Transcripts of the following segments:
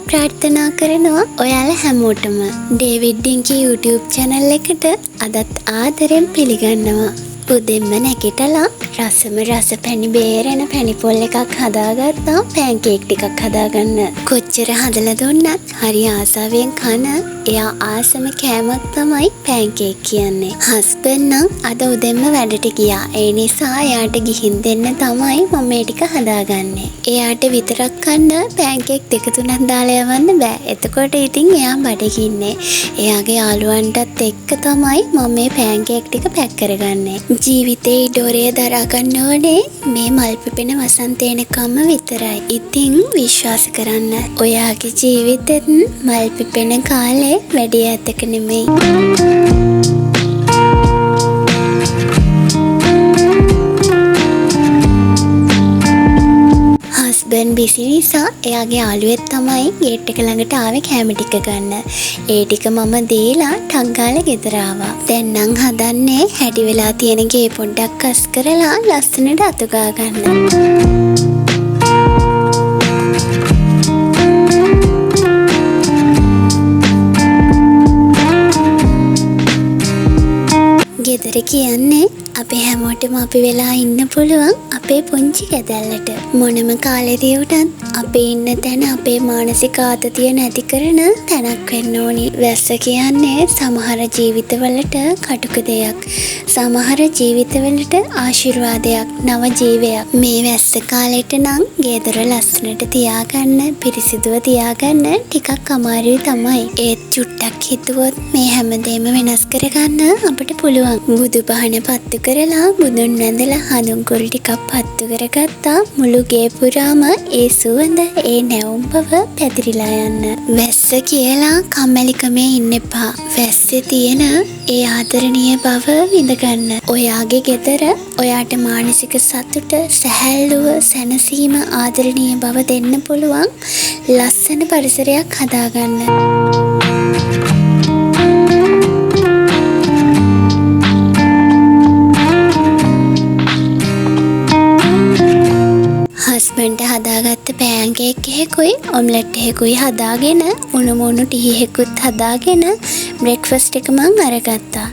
ප්‍රාර්ථනා කරනවා ඔයාලා හැමෝටම ඩේවිඩ් ඩින්කී YouTube channel එකට අදත් ආදරෙන් පිළිගන්නවා. උදෙන්ම නැගිටලා රස පැණි බේරෙන පැණි පොල් එකක් හදාගත්තා. පෑන්කේක් ටිකක් හදාගන්න කොච්චර හදලා දුන්නත් හරි ආසාවෙන් කන එයා ආසම කෑමක් තමයි පෑන්කේක් කියන්නේ. හස්බන්ඩ් නම් අද උදෙන්ම වැඩට ගියා. ඒ නිසා එයාට ගිහින් දෙන්න තමයි මම මේ ටික හදාගන්නේ. එයාට විතරක් කන්න පෑන්කේක් දෙක තුනක් දාලා යවන්න බෑ. එතකොට ඉතින් එයා බඩගින්නේ. එයාගේ යාළුවන්ටත් එක්ක තමයි මම මේ පෑන්කේක් ටික පැක් කරගන්නේ. ජීවිතේ ඉඩෝරය දරා ගන්න ඕනේ මේ මල් පිපෙන වසන්තේ එනකම්ම විතරයි. ඉතින් විශ්වාස කරන්න ඔයාගේ ජීවිතෙත් මල් පිපෙන කාලේ වැඩි ඈතක නෙමෙයි. හස්බන්ඩ් බිසි නිසා එයාගේ යාළුවෙක් තමයි ගේට් එක ළඟට ආවේ කැම ටික ගන්න. ඒ ටික මම දීලා ටක් ගාලා ගෙදර ආවා. දැන් නම් හදන්නේ හැටි වෙලා තියෙන ගේ පොඩ්ඩක් කස් කරලා ලස්සනට අතු ගා ගන්න. ගෙදර කියන්නේ අපේ හැමෝටම අපි වෙලා ඉන්න පුළුවන් අපේ පුංචි කැදැල්ලට. මොනම කාලෙදී උටත් අපි ඉන්න තැන අපේ මානසික ආතතිය නැති කරන තැනක් වෙන්න ඕනි. වැස්ස කියන්නේ සමහර ජීවිතවලට කටුක දෙයක්. සමහර ජීවිතවලට ආශිර්වාදයක්, නව ජීවයක්. මේ වැස්ස කාලෙට නම් ගෙදර ලස්සනට තියාගන්න, පිරිසිදුව තියාගන්න ටිකක් අමාරුයි තමයි. ඒත් චුට්ටක් හිතුවොත් මේ හැමදේම වෙනස් කරගන්න අපිට පුළුවන්. බුදුපහන පත්තු කරලා බුදුන් වැඳලා හඳුන් කුරු ටිකක් පත්තු කරගත්තා. මුළු ගේ පුරාම ඒ සුවඳ, ඒ නැවුම් බව පැතිරිලා යන්න. වැස්ස කියලා කම්මැලිකමේ ඉන්න එපා. වැස්සේ තියෙන ඒ ආදරණීය බව විඳගන්න. ඔයාගේ ගෙදර ඔයාට මානසික සතුට, සැහැල්ලුව, සැනසීම, ආදරණීය බව දෙන්න පුළුවන් ලස්සන පරිසරයක් හදාගන්න. හස්බන්ඩ් හදාගත්ත පෑන්කේක් එකකුයි ඔම්ලට් එකකුයි හදාගෙන උණු ටී එකකුත් හදාගෙන බ්‍රෙක්ෆාස්ට් එක මං අරගත්තා.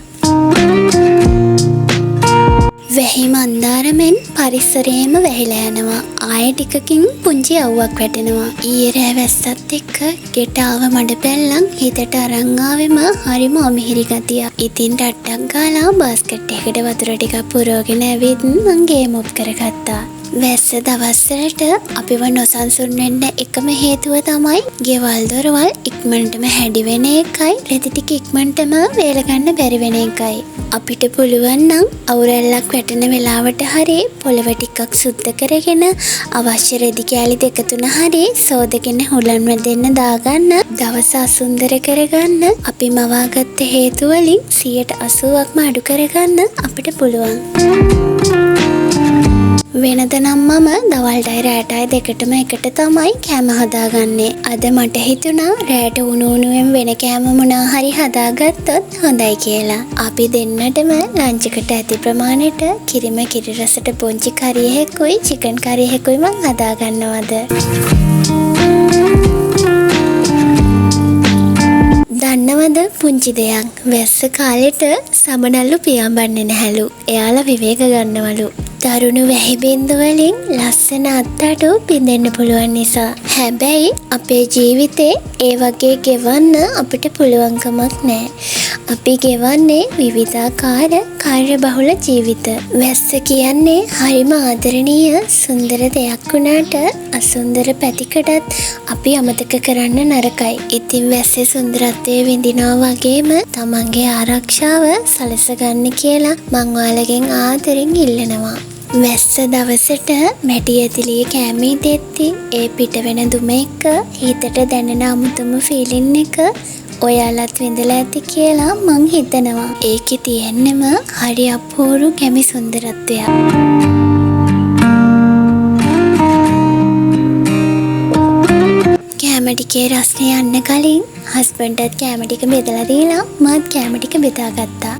වැහි මන්දාරමෙන් පරිසරයේම වැහිලා යනවා. ආයෙ ටිකකින් පුංචි අවුවක් වැටෙනවා. ඊයේ රෑ වැස්සත් එක්ක ගෙට ආව මඩ පැල්ලන් හිතට අරන් ආවෙම හරිම අමිහිරි ගතියක්. ඉතින් ටට්ටක් ගාලා බාස්කට් එකකට වතුර ටිකක් පුරවගෙන ඇවිත් මං ගේම් ඔෆ් කරගත්තා. වැස්ස දවස්වලට අපිව නොසන්සුන් වෙන්න එකම හේතුව තමයි ගෙවල් දොරවල් ඉක්මනටම හැඩි වෙන එකයි, රෙදි ටික ඉක්මනටම වේල ගන්න බැරි වෙන එකයි. අපිට පුළුවන් නම් අවුරැල්ලක් වැටෙන වෙලාවට හරි පොළව ටිකක් සුද්ධ කරගෙන අවශ්‍ය රෙදි කෑලි දෙක තුන හරි සෝදගෙන හුලන් වැදෙන්න දාගන්න. දවස අසුන්දර කරගන්න අපි මවාගත්ත හේතු වලින් 80%ක්ම අඩු කරගන්න අපිට පුළුවන්. වෙනද නම් මම දවල්ටයි රෑටයි දෙකටම එකට තමයි කෑම හදාගන්නේ. අද මට හිතුණා රෑට උණුවෙන් වෙන කෑම මොනා හරි හදාගත්තොත් හොඳයි කියලා. අපි දෙන්නටම ලන්ච් එකට ඇති ප්‍රමාණයට කිරිම කිරි රසට පුංචි කරි එකකුයි චිකන් කරි එකකුයි මං හදාගන්නවද. දන්නවද පුංචි දෙයක්? වැස්ස කාලෙට සමනල්ලු පියාඹන්නේ නැහැලු. එයාලා විවේක ගන්නවලු. දරුණු වැහි බින්දු වලින් ලස්සන අත්තටු බින්දෙන්න පුළුවන් නිසා. හැබැයි අපේ ජීවිතේ ඒ වගේ ගෙවන්න අපිට පුළුවන්කමක් නැහැ. අපි ගෙවන්නේ විවිධාකාර කාර්යබහුල ජීවිත. වැස්ස කියන්නේ හරිම ආදරණීය සුන්දර දෙයක් වුණාට අසුන්දර පැතිකඩත් අපි අමතක කරන්න නරකයි. ඉතින් වැස්සේ සුන්දරත්වය විඳිනවා වගේම තමන්ගේ ආරක්ෂාව සලසගන්න කියලා මං ඔයාලගෙන් ආදරෙන් ඉල්ලනවා. වැස්ස දවසට මැටි ඇතිලිය කෑමී දෙත්ති ඒ පිට වෙන දුම එක හිතට දැනෙන අමුතුම ෆීලින් එක ඔයාලත් විඳලා ඇති කියලා මං හිතනවා. ඒකේ තියෙන්නෙම හරි අපූරු කැමි සුන්දරත්වයක්. කෑම ටිකේ රසය යන්න කලින් හස්බන්ඩ්ටත් කෑම ටික බෙදලා දීලා මාත් කෑම ටික බෙදාගත්තා.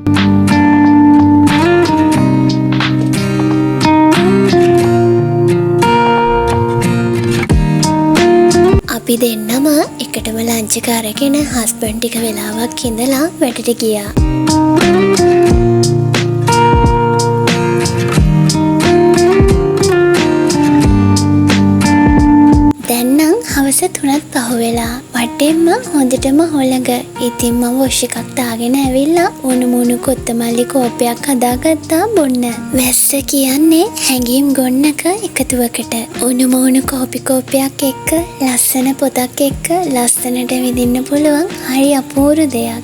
අපි දෙන්නම එකටම ලංච් එක අරගෙන හස්බන්ඩ් ටික වෙලාවක් ඉඳලා වැඩට ගියා. දැන් නම් හවස 3ත් පහුවෙලා. වටෙන්ම හොඳටම හොළඟ. ඉතින් මම වොෂ් එකක් දාගෙන ඇවිල්ලා උණු මුණු කොත්තමල්ලි කෝපයක් හදාගත්තා බොන්න. වැස්ස කියන්නේ හැඟීම් ගොන්නක එකතුවකට. උණු මුණු කෝපි කෝපයක් එක්ක ලස්සන පොතක් එක්ක ලස්සනට විඳින්න පුළුවන් හරි අපූර්ව දෙයක්.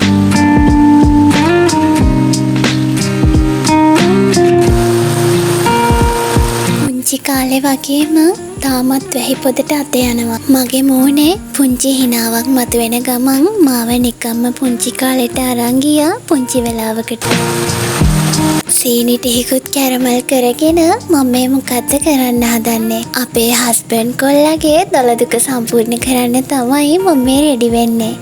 පුංචි කාලේ වගේම තාමත් වැහි පොදට අත යනවා. මගේ මූණේ පුංචි හිනාවක් මතුවෙන ගමන් මාව නිකම්ම පුංචි කාලෙට අරන් ගියා පුංචි වෙලාවකට. සීනි ටිකකුත් කැරමල් කරගෙන මම මේ මොකද්ද කරන්න හදන්නේ? අපේ හස්බන්ඩ් කොල්ලගේ දොළ දුක සම්පූර්ණ කරන්න තමයි මම මේ රෙඩි වෙන්නේ.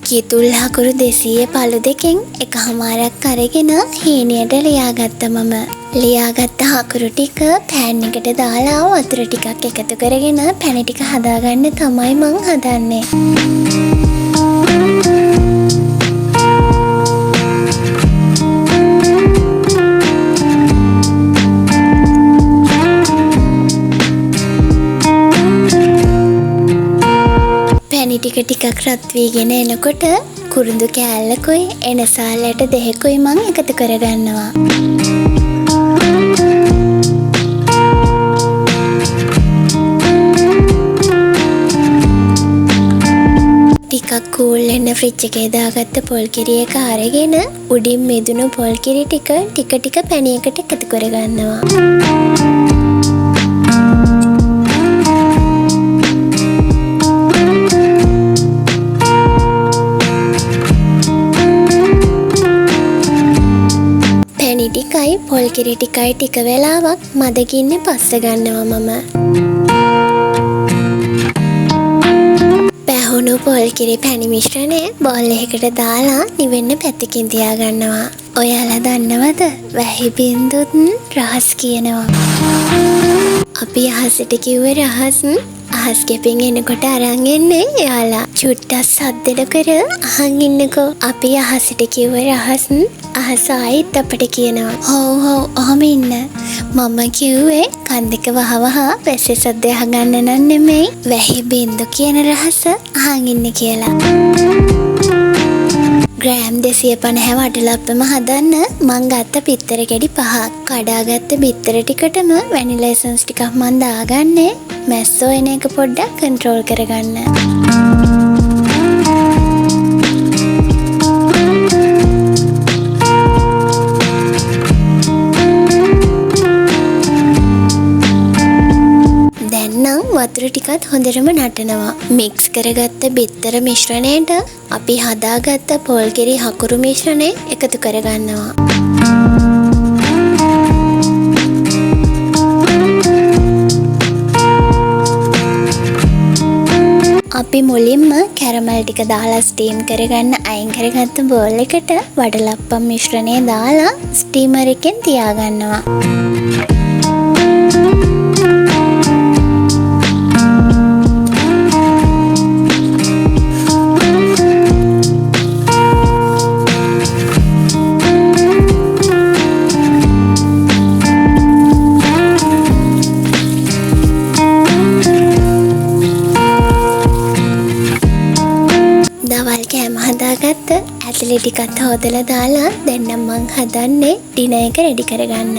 කිතුල් හකුරු 200 පළු දෙකෙන් එකහමාරක් අරගෙන හීනියට ලියාගත්ත මම. ලියාගත්ත හකුරු ටික පෑන් එකට දාලා වතුර ටිකක් එකතු කරගෙන පැණි ටික හදාගන්න තමයි මං හදන්නේ. පැණි ටික ටිකක් රත් වීගෙන එනකොට කුරුඳු කෑල්ලකුයි එනසාලට දෙකකුයි මං එකතු කරගන්නවා. ටිකක් කූල් වෙන්න ෆ්‍රිජ් එකේ දාගත්ත පොල් කිරි එක අරගෙන උඩින් මෙදුණු පොල් කිරි ටික ටික පැණි එකට එකතු කරගන්නවා. ටිකයි පොල් කිරි ටිකයි ටික වෙලාවක් මදගින්නේ පස්ස ගන්නවා මම. පැහුණු පොල් කිරි පැණි මිශ්‍රණය බෝල් එකකට දාලා නිවෙන්න පැත්තකින් තියාගන්නවා. ඔයාලා දන්නවද වැහි බින්දුත් රහස් කියනවා. අපි අහසට කිව්ව රහස් අහස් කෙපින් එනකොට අරන් එන්නේ එයාලා. චුට්ටක් සද්දෙට කර අහන් ඉන්නකෝ. අපි අහසට කිව්ව රහස් අහස ආයිත් අපට කියනවා. හොව් ඔහම ඉන්න. මම කිව්වේ කන් දෙක වහවහ වැස්සේ සද්දය අහගන්න නම් නෙමෙයි වැහි බින්දු කියන රහස අහන් ඉන්න කියලා. ග්‍රෑම් 250 වටලප්පම හදන්න මං ගත්ත පිත්තර ගෙඩි 5ක්. කඩාගත්ත බිත්තර ටිකටම වැනිලා එසන්ස් ටිකක් මං දාගන්නේ මැස්සෝ එන එක පොඩ්ඩක් කන්ට්‍රෝල් කරගන්න. වතුර ටිකත් හොඳටම නටනවා. මික්ස් කරගත්ත බිත්තර මිශ්‍රණයට අපි හදාගත්ත පොල් කිරි හකුරු මිශ්‍රණය එකතු කරගන්නවා. අපි මුලින්ම කැරමල් ටික දාලා ස්ටීම් කරගන්න අයින් කරගත්ත බෝල් එකට වඩලප්පම් මිශ්‍රණය දාලා ස්ටීමර් එකෙන් තියාගන්නවා. හදාගත්ත ඇතිලි ටිකත් හොදලා දාලා දැන් නම් මං හදන්නේ ඩිනර් එක රෙඩි කරගන්න.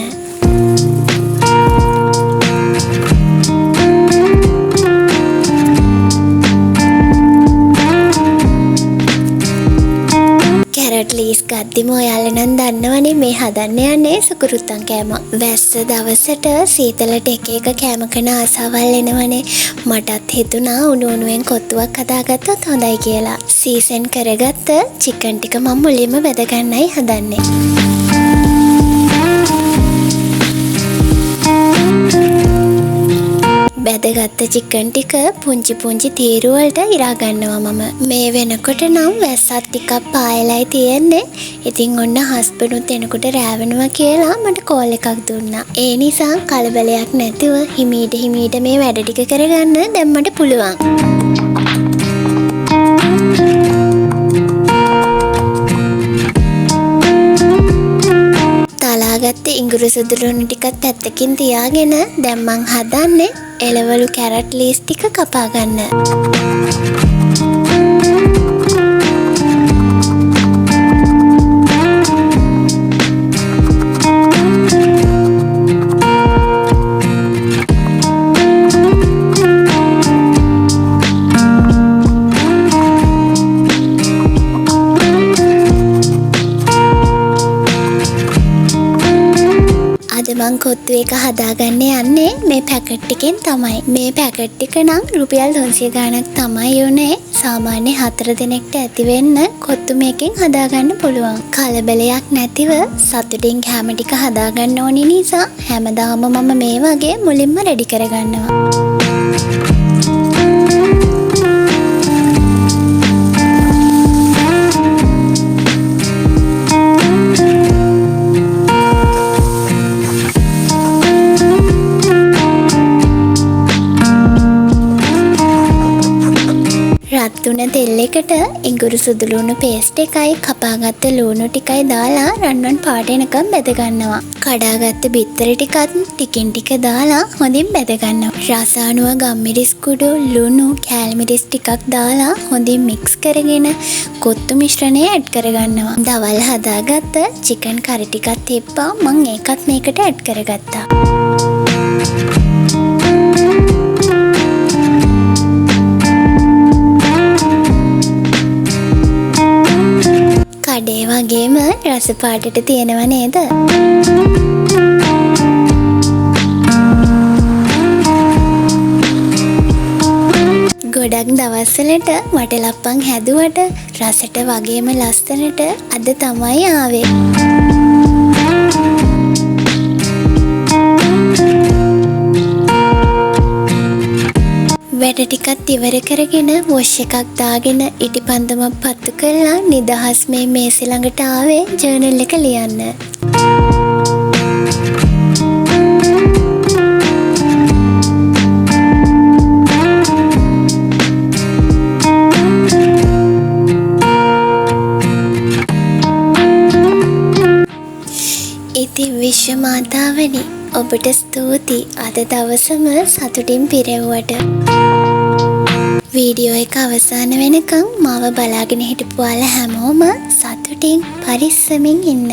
කැරට් ලීස් ගද්දිම ඔයාලා නම් දන්නවනේ මේ හදන්න යන්නේ සුකුරුත්තන් කෑම. වැස්ස දවසට සීතලට එක එක කෑම කන ආසාවල් එනවනේ. මටත් හිතුණා උණු උණුවෙන් කොත්තුවක් හදාගත්තොත් හොඳයි කියලා. සීසන් කරගත්ත චිකන් ටික මම මුලින්ම බෙද ගන්නයි හදන්නේ. බැදගත්ත චිකන් ටික පුංචි පුංචි තීරු වලට ඉරා ගන්නවා මම. මේ වෙනකොට නම් වැස්සත් ටිකක් පායලයි තියෙන්නේ. ඉතින් ඔන්න හස්බන්ඩුත් එනකොට රෑවෙනවා කියලා මට කෝල් එකක් දුන්නා. ඒ නිසා කලබලයක් නැතිව හිමීට මේ වැඩ ටික කරගන්න දැන් මට පුළුවන්. තලාගත්ත ඉඟුරු සුදුලුණු ටිකත් පැත්තකින් තියාගෙන දැන් මං හදන්නේ එළවලු කැරට් ලීස් ටික කපා ගන්න. මං කොත්තු එක හදාගන්න යන්නේ මේ පැකට් එකෙන් තමයි. මේ පැකට් එක නම් රුපියල් 300 ගාණක් තමයි උනේ. සාමාන්‍ය 4 දිනකට ඇති වෙන්න කොත්තු මේකෙන් හදාගන්න පුළුවන්. කලබලයක් නැතිව සතුටින් කැම ටික හදාගන්න ඕනි නිසා හැමදාම මම මේ වගේ මුලින්ම රෙඩි කරගන්නවා. රත් වුණ තෙල් එකට ඉඟුරු සුදුලුණු පේස්ට් එකයි කපාගත්ත ලුණු ටිකයි දාලා රන්වන් පාට එනකම් බැද ගන්නවා. කඩාගත්ත බිත්තර ටිකත් ටිකින් ටික දාලා හොඳින් බැද ගන්නවා. රස අනුව ගම්මිරිස් කුඩු ලුණු කෑල්මිරිස් ටිකක් දාලා හොඳින් මික්ස් කරගෙන කොත්තු මිශ්‍රණය ඇඩ් කරගන්නවා. දවල් හදාගත්ත චිකන් කරි ටිකක් තිබ්බා මං ඒකත් මේකට ඇඩ් කරගත්තා. කඩේ වගේම රස පාටට තියෙනව නේද? ගොඩක් දවස්වලට වටලප්පන් හැදුවට රසට වගේම ලස්සනට අද තමයි ආවේ. වැඩ ටිකත් ඉවර කරගෙන වොෂ් එකක් දාගෙන ඉටිපන්දමක් පත්තු කරලා නිදහස් මේ මේසෙ ළඟට ආවේ ජර්නල් එක ලියන්න. ඉතින් විශ්ව මාතාවනි ඔබට ස්තුතියි අද දවසම සතුටින් පිරෙව්වට. වීඩියෝ එක අවසාන වෙනකම් මාව බලාගෙන හිටපු ඔයාලා හැමෝම සතුටින් පරිස්සමින් ඉන්න.